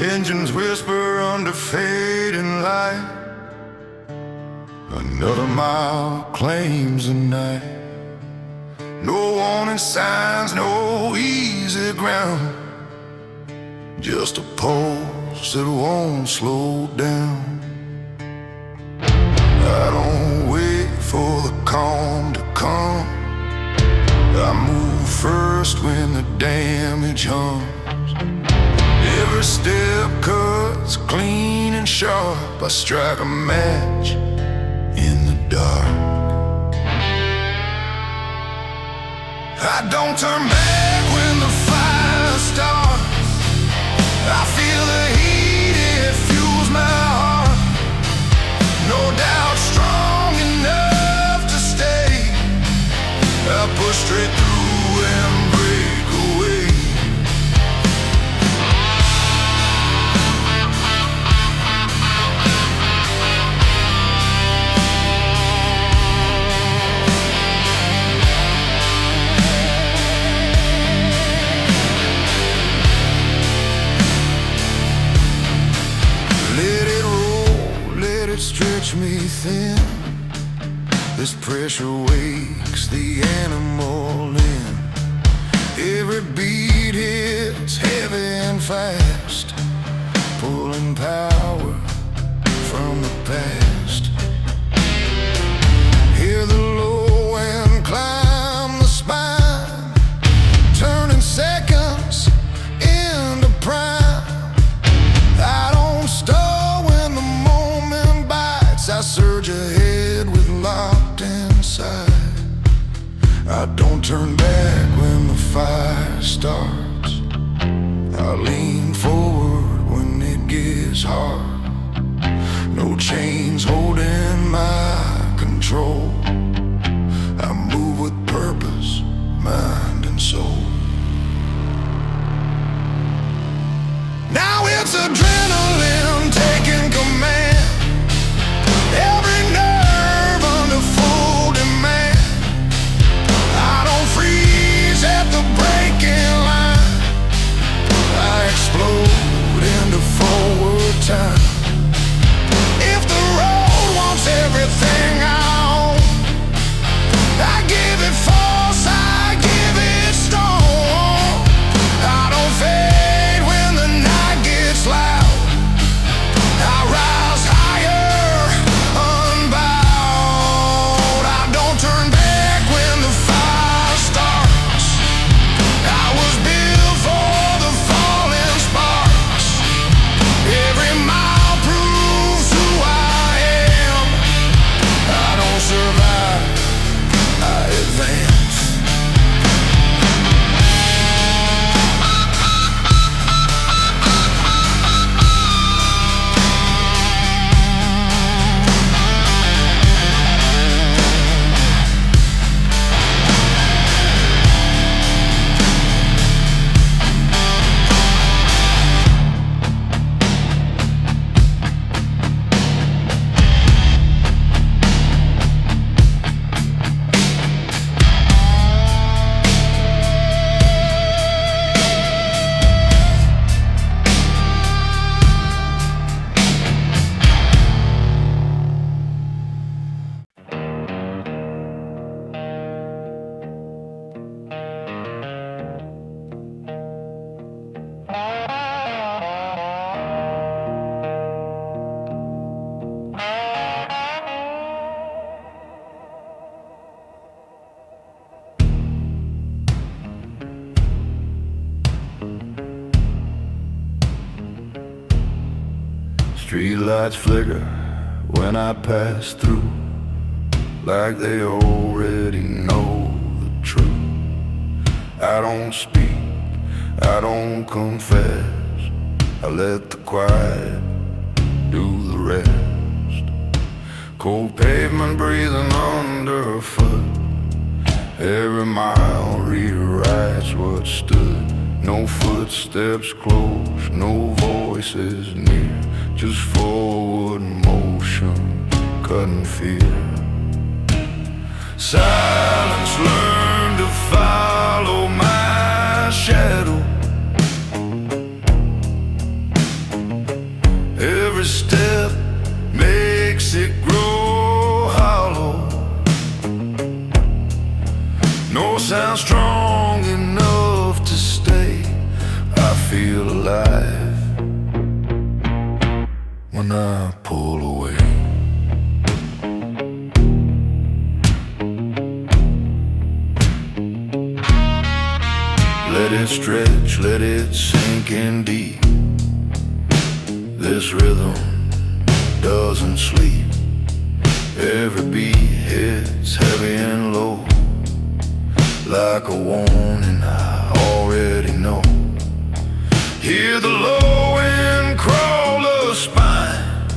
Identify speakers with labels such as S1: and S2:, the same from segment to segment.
S1: Engines whisper under fading light. Another mile claims the night. No warning signs, no easy ground. Just a pulse that won't slow down. I don't wait for the calm to come. I move first when the damage hums. Every step cuts clean and sharp. I strike a match in the dark. I don't turn back when the fire starts. I feel the heat, it fuels my heart. No doubt strong enough to stay. I push straight through and break away. Stretch me thin. This pressure wakes the animal in. Every beat hits heavy and fast, pulling power from the past. Hear the low end climb the spine, turning seconds into prime. I don't stall when the moment bites. I surge ahead with locked inside. I don't turn back when the fire starts. I lean forward when it gets hard. No chains holding my control. I move with purpose, mind and soul. Now it's adrenaline taking command. Every nerve under full demand. I don't freeze at the breaking line. I explode into forward time. If the road wants everything I own, I give it force, I give it storm. I don't fade when the night gets loud. I rise higher, unbowed. I don't turn back when the fire starts. I was built for the falling sparks. Every mile proves who I am. I don't survive, I advance. Streetlights flicker when I pass through, like they already know the truth. I don't speak, I don't confess. I let the quiet do the rest. Cold pavement breathing underfoot. Every mile rewrites what stood. No footsteps close, no voices near. Just forward motion, cutting fear. Silence learned to follow my shadow. stretch, let it sink in deep. This rhythm doesn't sleep. Every beat hits heavy and low, like a warning I already know. Hear the low wind crawl the spine,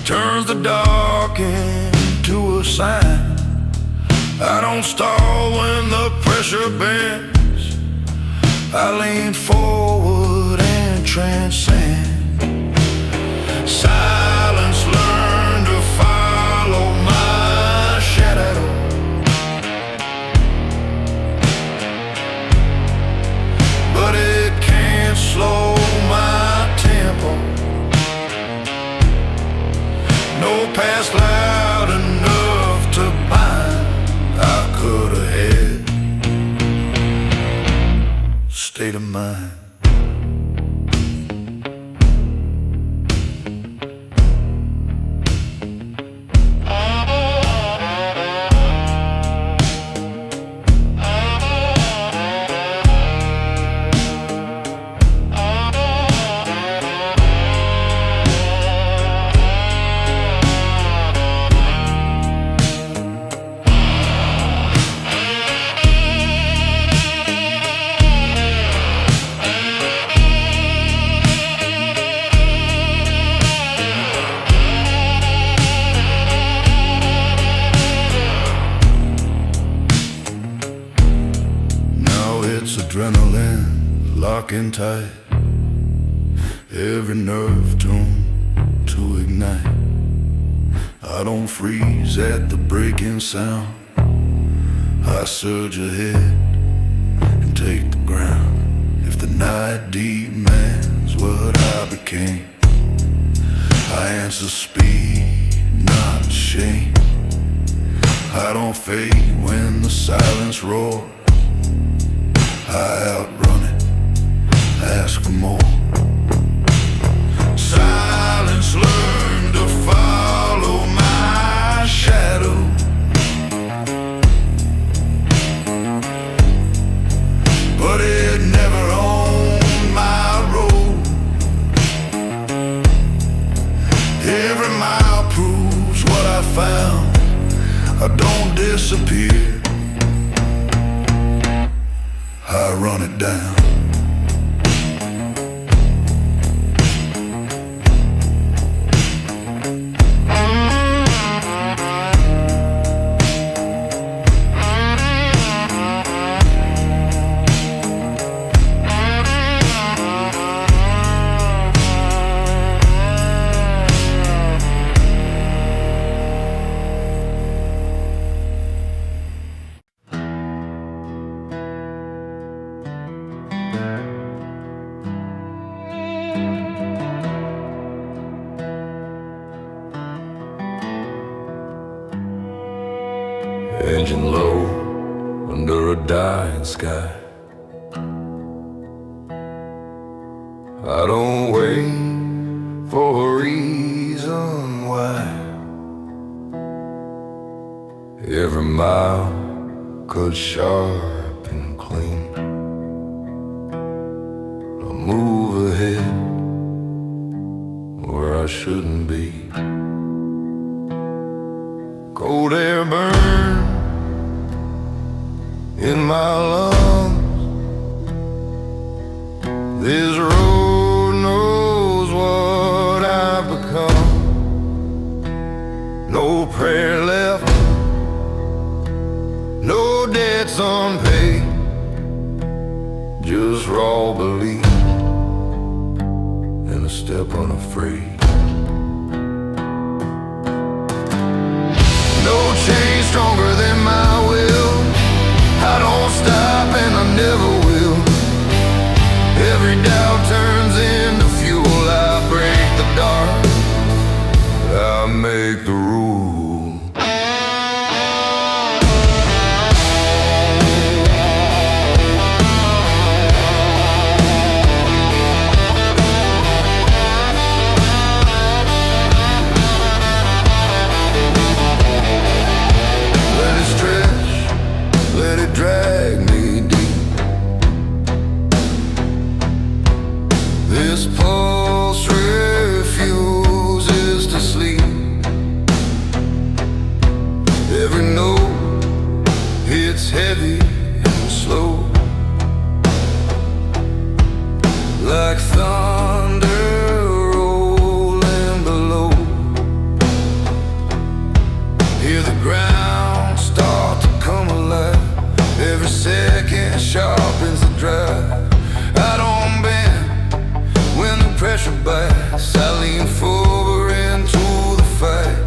S1: turns the dark into a sign. I don't stall when the pressure bends, I lean forward and transcend. Silence learn to follow my shadow, but it can't slow my tempo. No past loud enough to bind. I could've had state of mind. Adrenaline locking tight, every nerve tuned to ignite. I don't freeze at the breaking sound, I surge ahead and take the ground. If the night demands what I became, I answer speed, not shame. I don't fade when the silence roars, I outrun it, ask for more. Silence learn to follow my shadow, but it never owned my road. Every mile proves what I found, I don't disappear, I run it down. Engine low under a dying sky, I don't wait for a reason why. Every mile cut sharp and clean, I move ahead where I shouldn't be. Cold air burn in my lungs, this road knows what I've become. No prayer left, no debts unpaid, just raw belief and a step unafraid. No chain stronger than my will, I don't stop and I never will. Every doubt turns into fuel, I break the dark, I make the rule. this pulse refuses to sleep. Every note hits heavy and slow, like thunder rolling below. Hear the ground start to come alive. Every second sharpens the drive. I don't bend when the pressure bites. I lean forward into the fight.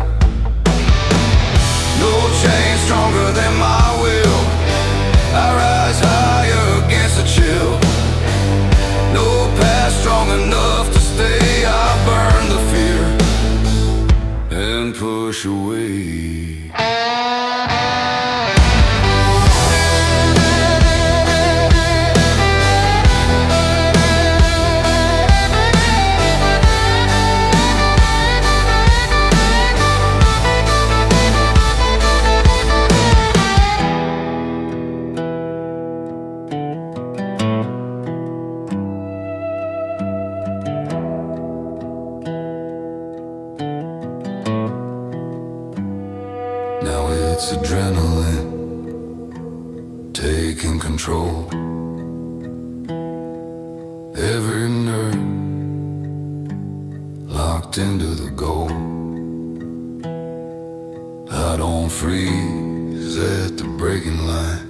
S1: No chain stronger than my will. I rise higher against the chill. No past strong enough to stay. I burn the fear and push away. Now it's adrenaline taking control. Every nerve locked into the goal. I don't freeze at the breaking line.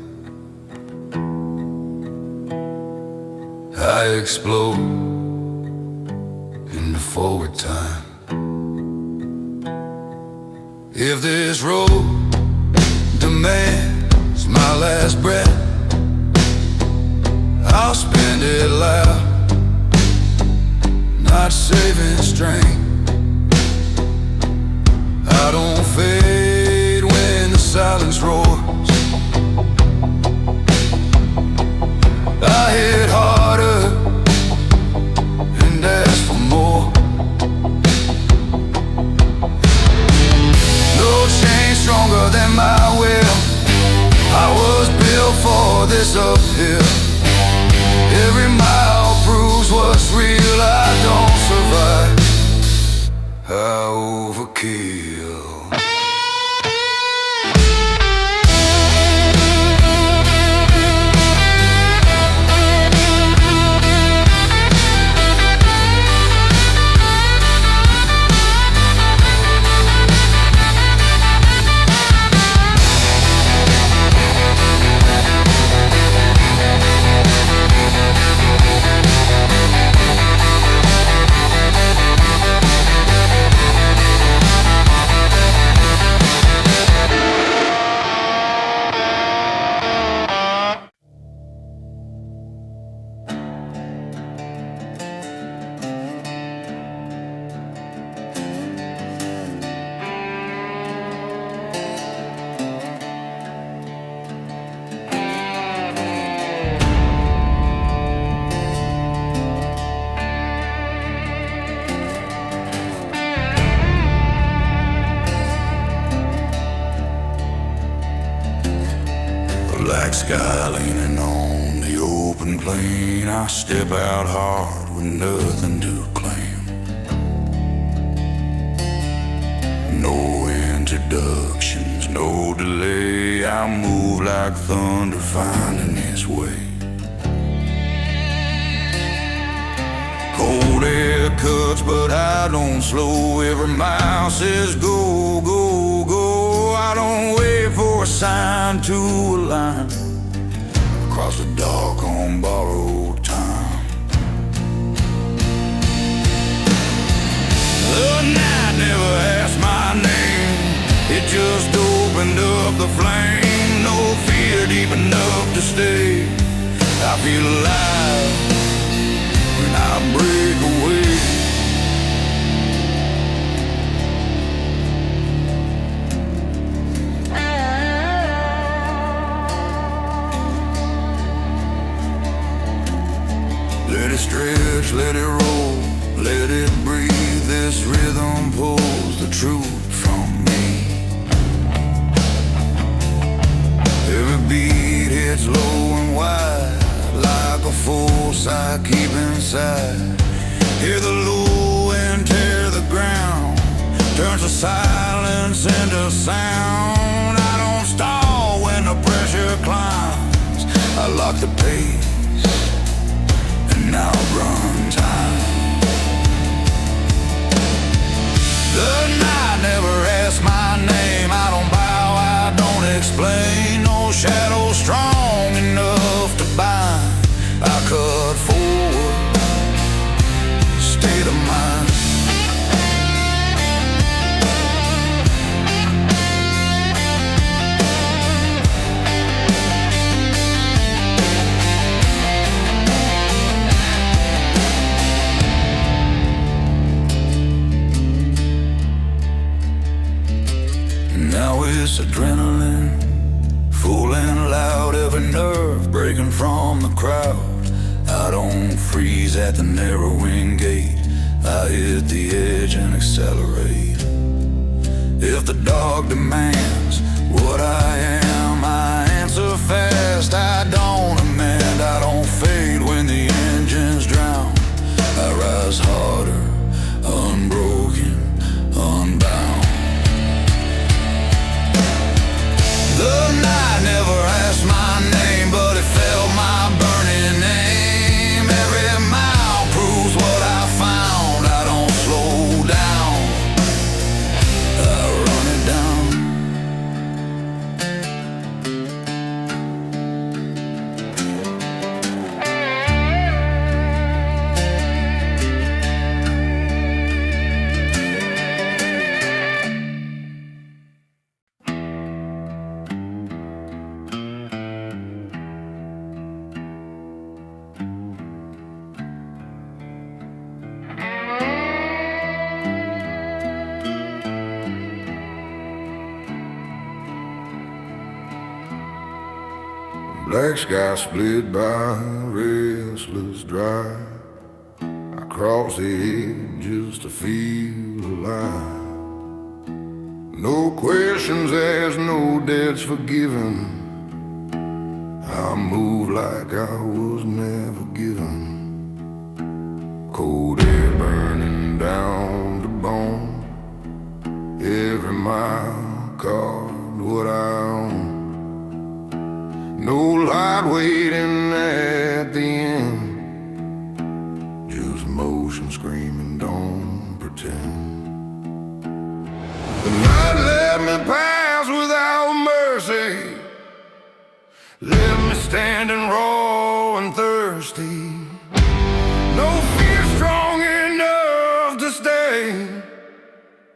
S1: I explode into forward time. If this road demands my last breath, I'll spend it loud, not saving strength. I don't fade when the silence roars. I hit harder and ask for more. Stronger than my will. I was built for this uphill. Every mile proves what's real. I don't survive, I overkill. Black sky leaning on the open plain. I step out hard with nothing to claim. No introductions, no delay. I move like thunder finding its way. Cold air cuts but I don't slow. Every mile says go, go, go. I don't wait for a sign to align across the dark on borrowed time. The night never asked my name. It just opened up the flame. No fear deep enough to stay. I feel alive when I break away. Let it stretch, let it roll, let it breathe. This rhythm pulls the truth from me. Every beat hits low and wide, like a force I keep inside. Hear the low wind tear the ground, turns the silence into sound. I don't stall when the pressure climbs. I lock the pace and now run time. The night never asks my name. I don't bow, I don't explain. No shadow strong enough to bind. I cut forward, state of mind. Now it's adrenaline, full and loud, every nerve breaking from the crowd. I don't freeze at the narrowing gate, I hit the edge and accelerate. If the dog demands what I am, I answer fast. I don't amend, I don't fade when the engines drown. I rise harder, unbroken, unbound. The night never asked my name, but it felt my burning name. Every mile proves what I found. I don't slow down, I run it down.
S2: Black sky split by restless drive. I cross the edge just to feel alive. No questions asked, no debts forgiven. I move like I was never given. Cold air burning down the bone. Every mile caught what I own. No light waiting at the end, just motion screaming, don't pretend. The night let me pass without mercy, let me standing raw and thirsty. No fear strong enough to stay,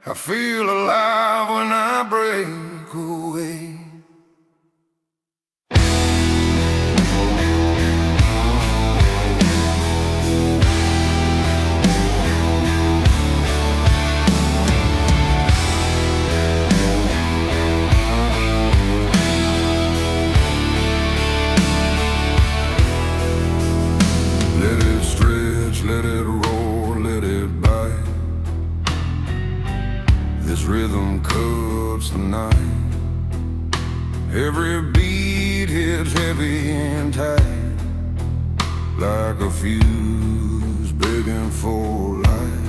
S2: I feel alive when I break away. Let it roar, let it bite. This rhythm cuts the night. Every beat hits heavy and tight, like a fuse begging for light.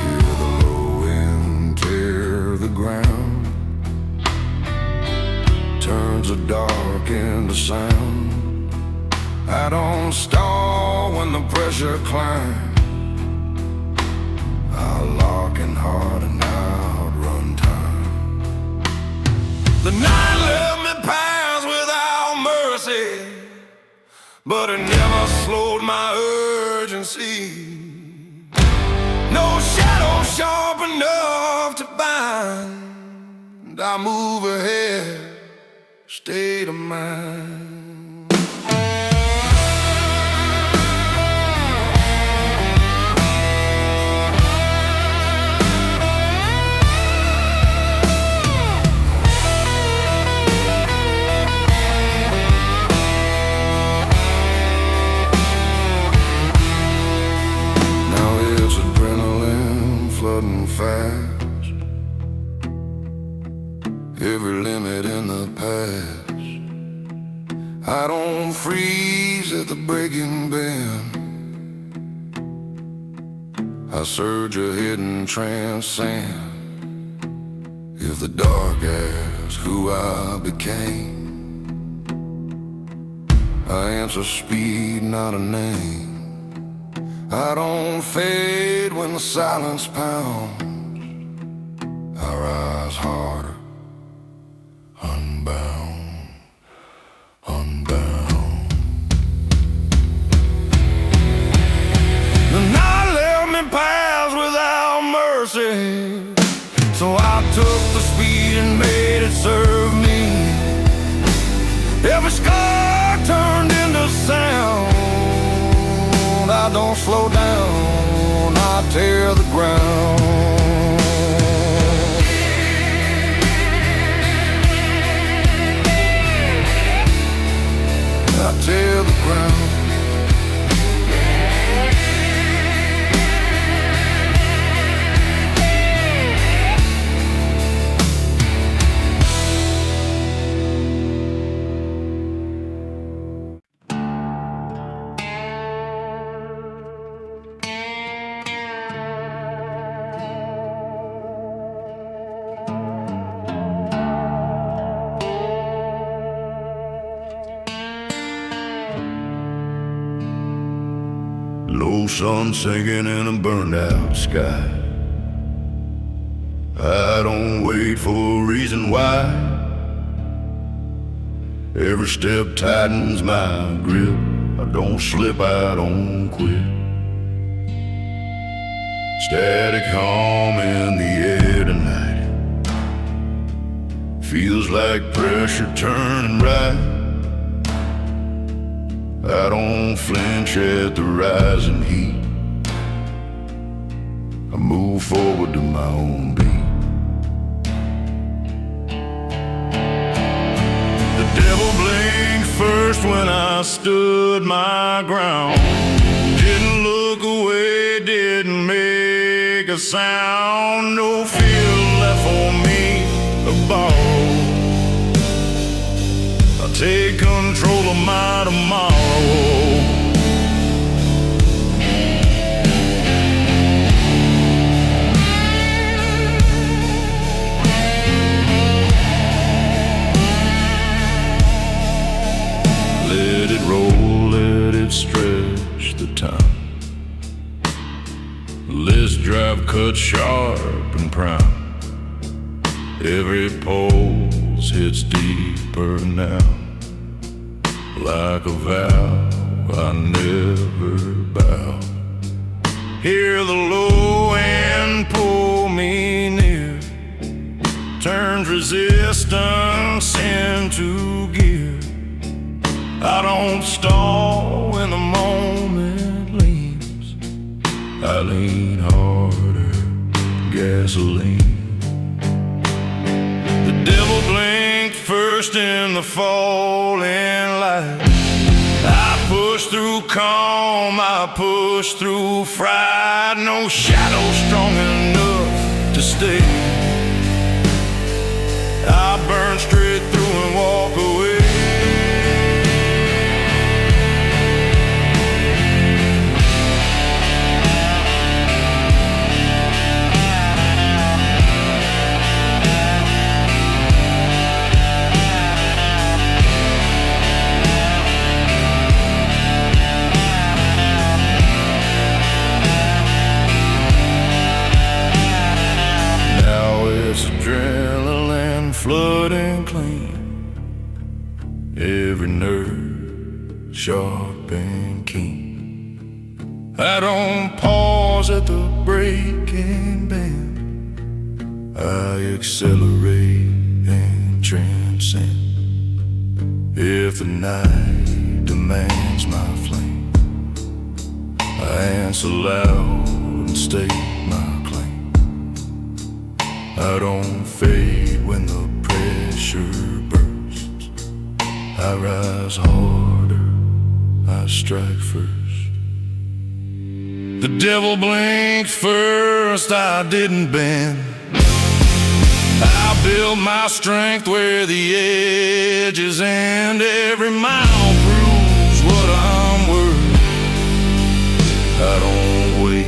S2: Hear the low wind tear the ground, turns the dark into sound. I don't stall when the pressure climbs. I'll lock in hard and outrun time. The night let me pass without mercy, but it never slowed my urgency. No shadow sharp enough to bind. I move ahead, state of mind. Fast, every limit in the past. I don't freeze at the breaking bend, I surge ahead and transcend. If the dark asks who I became, I answer speed, not a name. I don't fade when the silence pounds. I rise harder, unbound, unbound. The night left me paths without mercy, so I took the speed and made it serve me. Every scar turned into sound. I don't slow down, I tear the ground. I tear the ground. Low sun sinking in a burned out sky. I don't wait for a reason why. Every step tightens my grip. I don't slip, I don't quit. Static calm in the air tonight. Feels like pressure turning right. I don't flinch at the rising heat. I move forward to my own beat. The devil blinked first when I stood my ground. Didn't look away, didn't make a sound. No fear left for me to borrow. I'll take control of my tomorrow. Let it roll, let it stretch the time. Let's drive cut sharp and prime. Every pulse hits deeper now. Like a vow, I never bow. Hear the low end pull me near. Turns resistance into gear. I don't stall when the moment leans. I lean harder, gasoline. The devil blinked first in the falling light. I push through calm, I push through fright. No shadow strong enough to stay. I burn straight through and walk away. Adrenaline flooding clean. Every nerve sharp and keen. I don't pause at the breaking bend. I accelerate and transcend. If the night demands my flame, I answer loud and state my claim. I don't fade when the pressure bursts. I rise harder, I strike first. The devil blinked first, I didn't bend. I build my strength where the edges end. Every mile proves what I'm worth. I don't wait,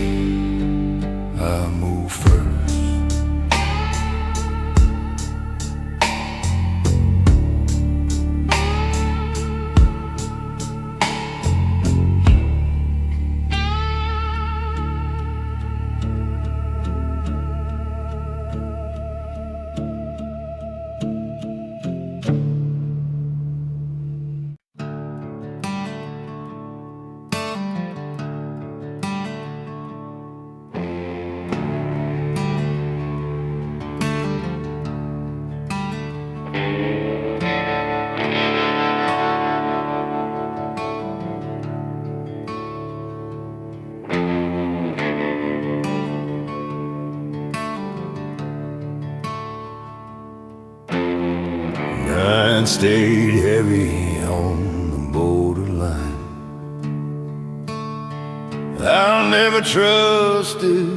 S2: mind stayed heavy on the borderline. I never trusted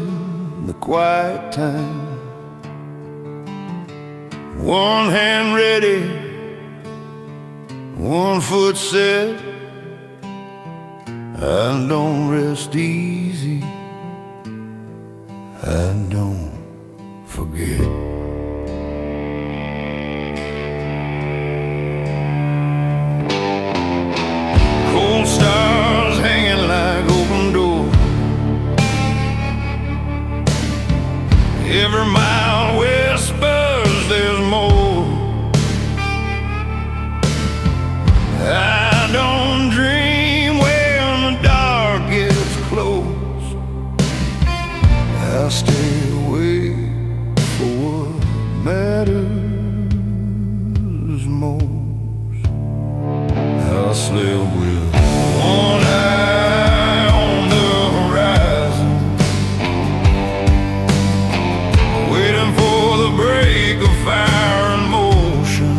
S2: the quiet time. One hand ready, one foot set. I don't rest easy, I don't forget. Cold stars hanging like open doors. Every mile whispers there's more. I don't dream when the dark gets close. I'll stay awake for what matters most. I'll sleep with one eye on the horizon, waiting for the break of fire and motion.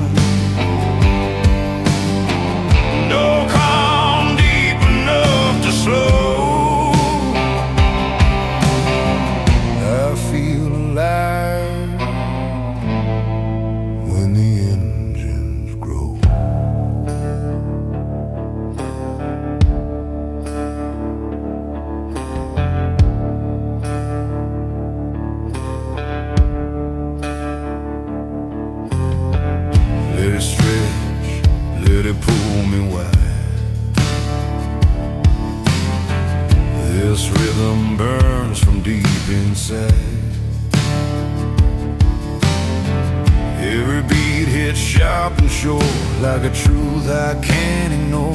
S2: No calm deep enough to slow. I feel alive when the engines grow. Let it stretch, let it pull me wide. This rhythm burns from deep inside. Every beat hits sharp and short, like a truth I can't ignore.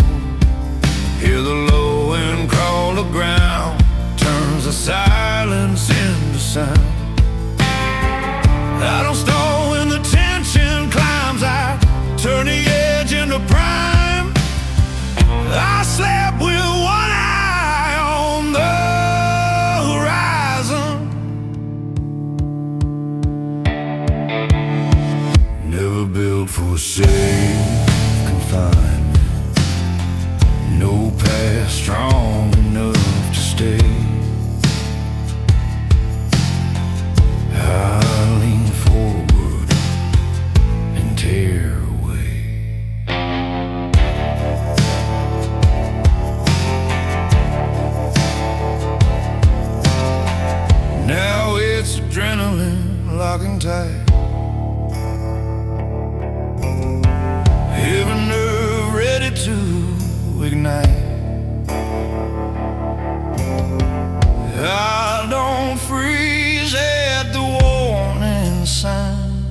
S2: Hear the low and crawl the ground, turns the silence into sound. I don't stall when the tension climbs. I turn the edge into prime. I slept with one eye on the horizon. Never built for safe confinement. No past strong enough to stay. I lean forward and tear away. Now it's adrenaline locking tight. Every nerve ready to ignite. I don't freeze at the warning sign.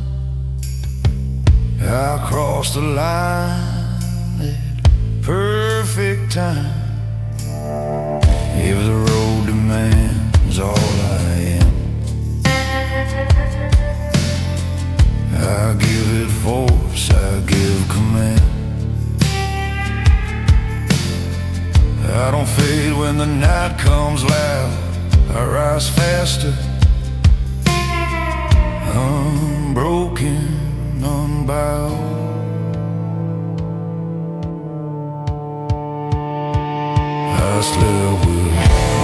S2: I cross the line at perfect time. If the road demands all I am, I give it force, I give command. I don't fade when the night comes loud. I rise faster, unbroken, unbowed. I slept with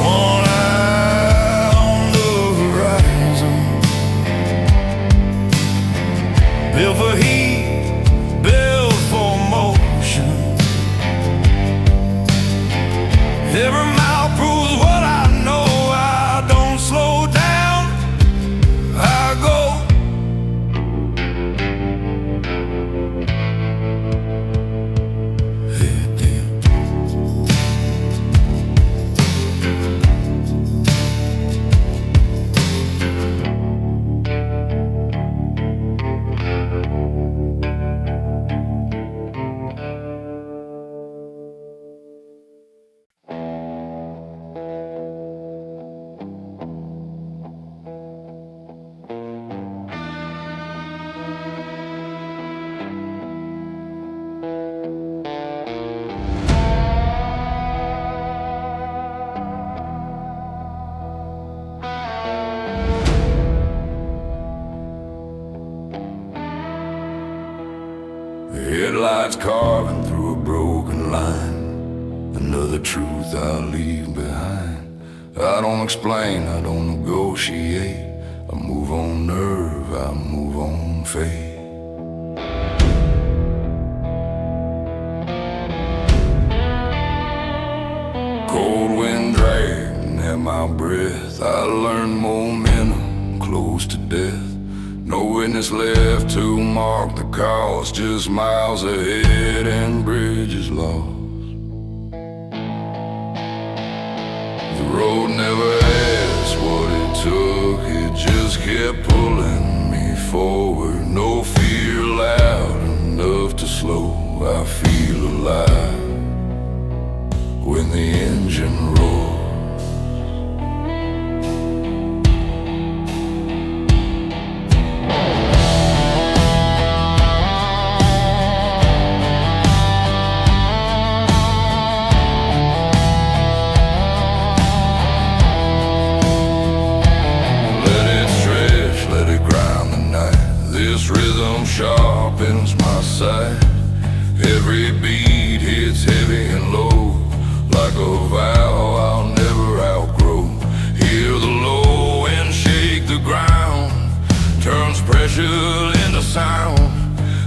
S2: one eye on the horizon. Built for heat, built for motion. Every mile proves what I know. I don't slow down, I go.
S1: lights carving through a broken line. Another truth I leave behind. I don't explain, I don't negotiate. I move on nerve, I move on faith. Cold wind dragging at my breath. I learned momentum close to death. No witness left to mark the cause, just miles ahead and bridges lost. The road never asked what it took, it just kept pulling me forward. No fear loud enough to slow, I feel alive when the engine roars. This rhythm sharpens my sight. Every beat hits heavy and low, like a vow I'll never outgrow. Hear the low and shake the ground, turns pressure into sound.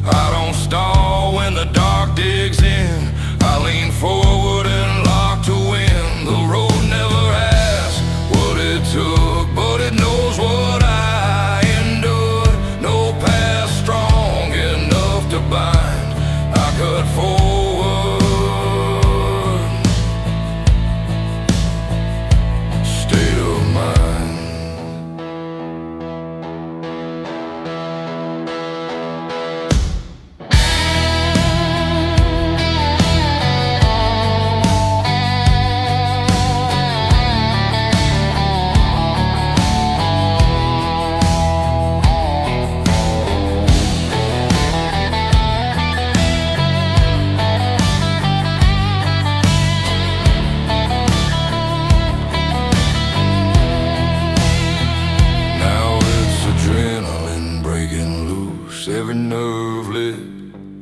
S1: I don't stall when the dark digs in, I lean forward and lock to win. The road never asks what it took, but it knows what I endured. No past strong enough to bind, I cut forward. State of mind. Every nerve lit,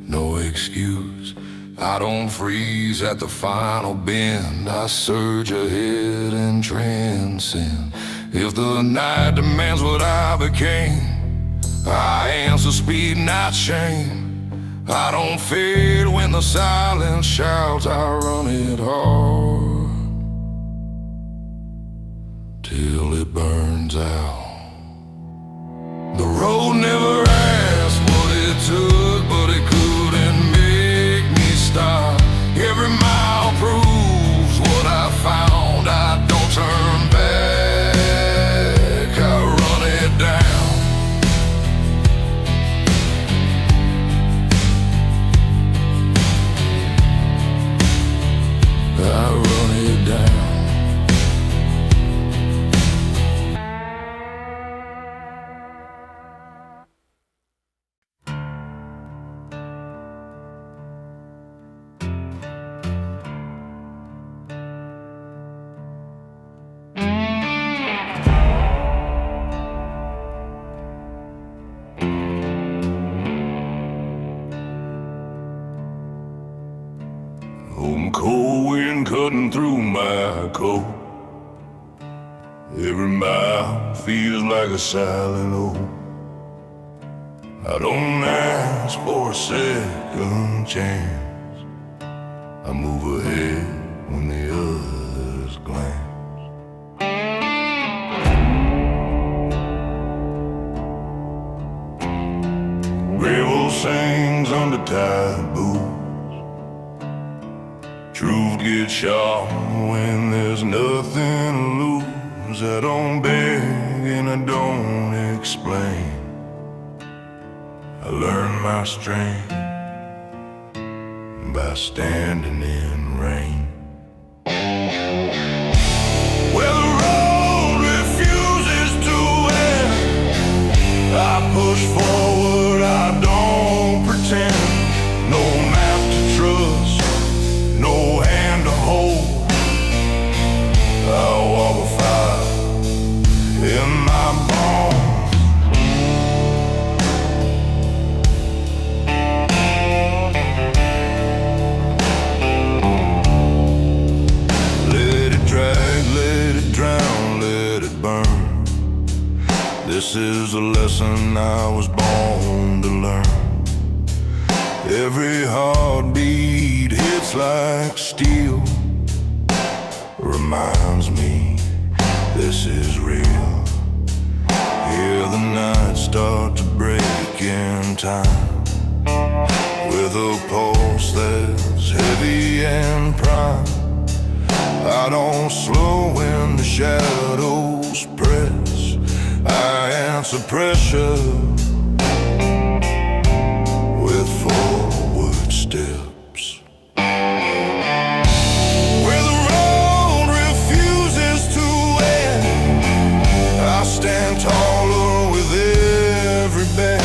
S1: no excuse. I don't freeze at the final bend, I surge ahead and transcend. If the night demands what I became, I answer speed, not shame. I don't fade when the silence shouts, I run it hard till it burns out. The road never asked what it took, but it couldn't make me stop. Every mile proves what I found. I don't turn back, I run it down. I run it down. Cold wind cutting through my coat. Every mile feels like a silent oath. I don't ask for a second chance, I move ahead when the others glance. Gravel sings under tired boots. Truth gets sharp when there's nothing to lose. I don't beg and I don't explain. I learn my strength by standing in rain. Where the road refuses to end, I push forward, I don't pretend. No map to trust, no hand to hold. I walk a fire in my bones.
S2: This is a lesson I was born to learn. Every heartbeat hits like steel, reminds me this is real. Hear the night start to break in time, with a pulse that's heavy and prime. I don't slow when the shadows press, I answer pressure with forward steps. Where the road refuses to end, I stand taller with every bend.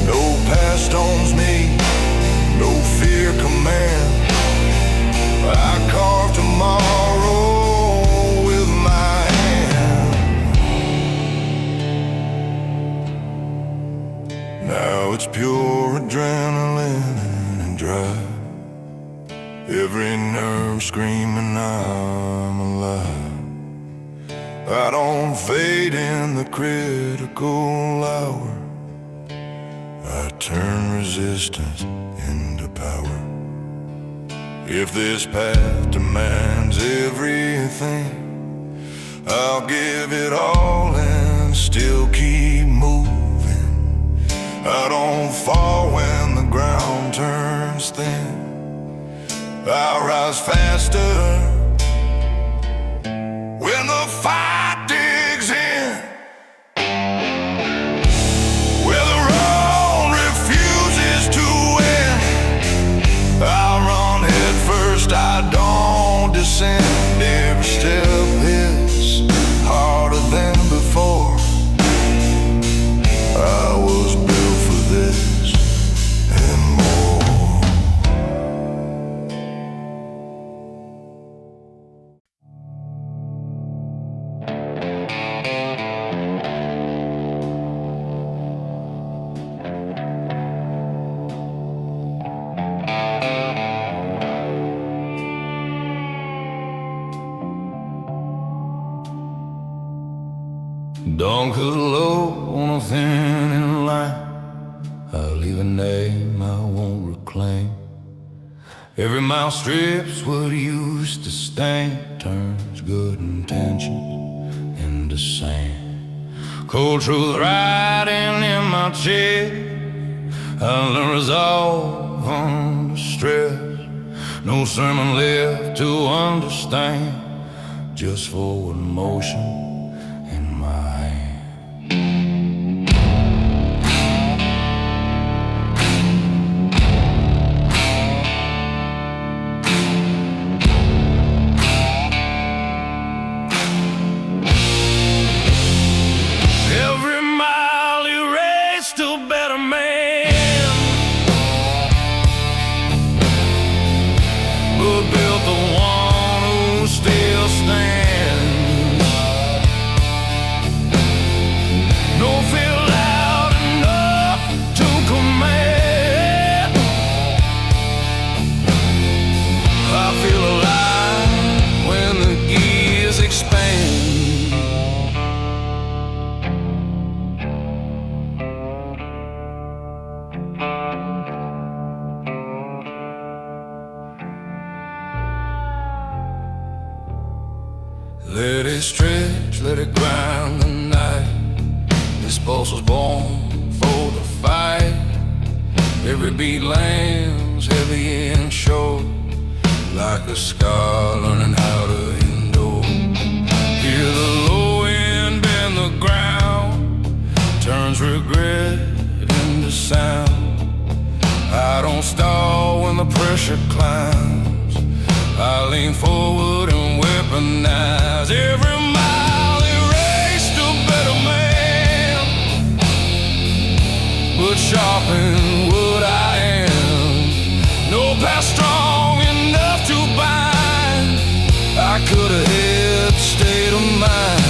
S2: No past owns me, no fear command. I carve tomorrow with my hand. Now it's pure adrenaline and drive, every nerve screaming I'm alive. I don't fade in the critical hour, I turn resistance into power. If this path demands everything, I'll give it all and still keep moving. I don't fall when the ground turns thin, I rise faster when the fight digs in. Where the road refuses to end, I'll run head first, I don't descend. Every step hits harder than before, I was built for this and more. Dawn cut low on a thinning line, I'll leave a name I won't reclaim. Every mile strips what used to stain, turns good intentions into sand. Cold truth riding in my chest, I learn resolve under stress. No sermon left to understand, just forward motion in my hand. Every mile erased a better man, but built the one who still stands. No feel loud enough to command, I feel alive when the gears expand. Let it stretch, let it grind the night. This pulse was born for the fight. Every beat lands heavy and short, like a scar learning how to endure. Hear the low wind bend the ground, turns regret into sound. I don't stall when the pressure climbs, I lean forward and weaponize. Every mile erased a better man, but sharpen what I am. No past strong enough to bind, I could have hit the state of mind.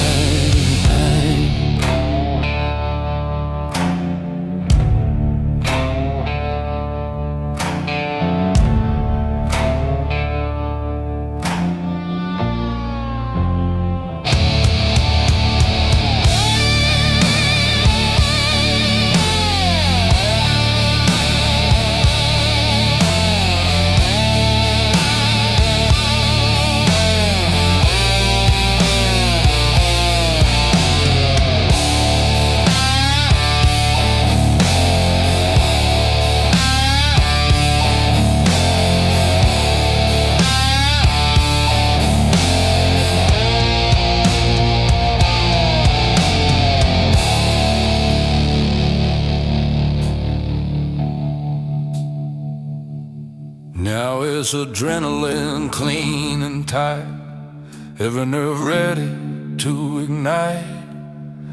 S1: it's adrenaline, clean and tight, every nerve ready to ignite.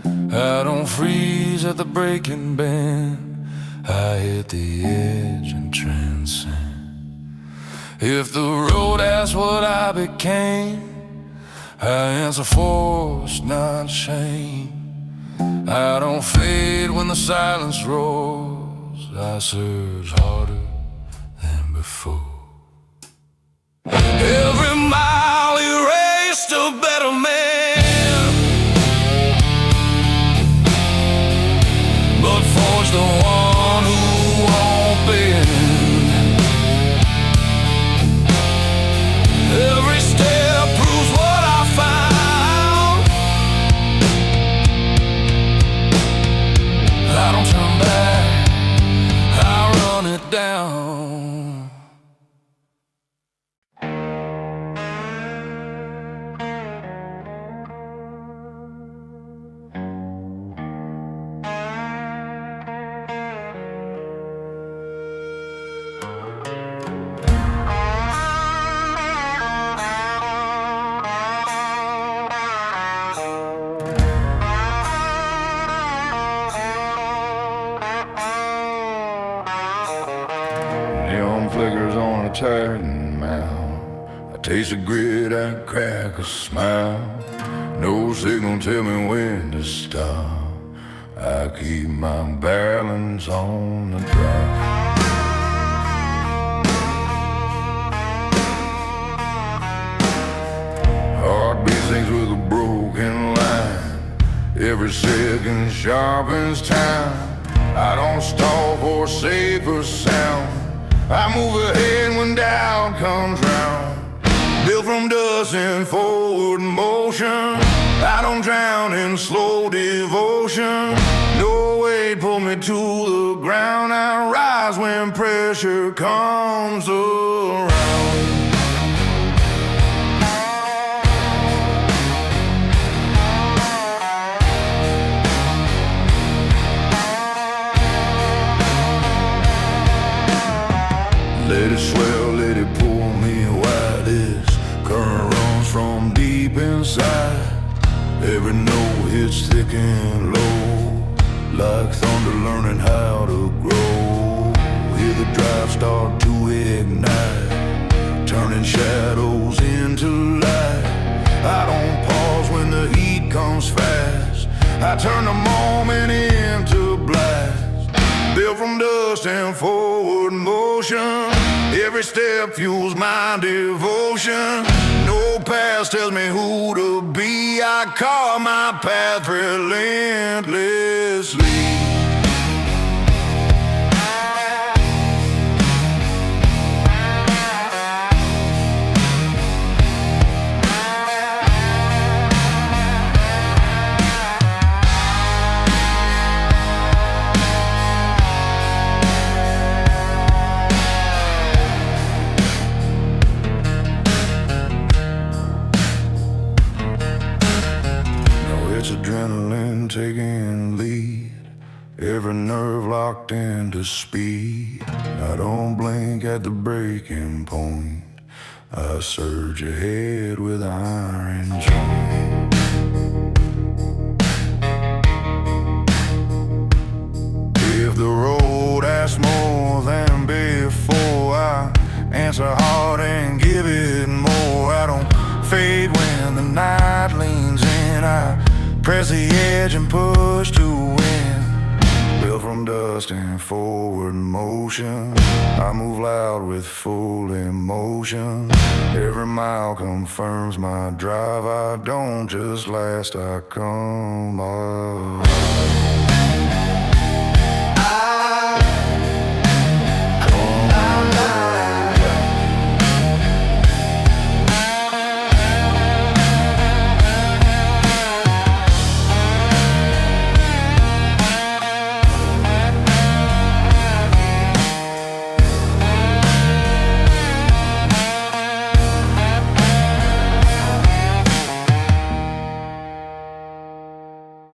S1: I don't freeze at the breaking bend, I hit the edge and transcend. If the road asks what I became, I answer force, not shame. I don't fade when the silence roars, I surge harder than before. Every mile erased a better man, but forge the one who won't bend. Every step proves what I found. I don't turn back, I run it down.
S2: Neon flickers on a tightened mouth. I taste the grit, I crack a smile. No signal tell me when to stop. I keep my balance on the drive. Heartbeat sings with a broken line. Every second sharpens time. I don't stall for safer sound. I move ahead when doubt comes round. Built from dust and forward motion. I don't drown in slow devotion. No weight pull me to the ground. I rise when pressure comes around. Let it swell, let it pull me wide. This current runs from deep inside. Every note hits thick and low, like thunder learning how to grow. Hear the drive start to ignite, turning shadows into light. I don't pause when the heat comes fast. I turn the moment into blast. Built from dust and forward motion. Every step fuels my devotion. No past tells me who to be. I carve my path relentlessly. It's adrenaline taking lead, every nerve locked into speed. I don't blink at the breaking point, I surge ahead with iron joint. If the road asks more than before, I answer hard and give it more. I don't fade when the night leans in, I press the edge and push to win. Built from dust and forward motion. I move loud with full emotion. Every mile confirms my drive. I don't just last, I come alive.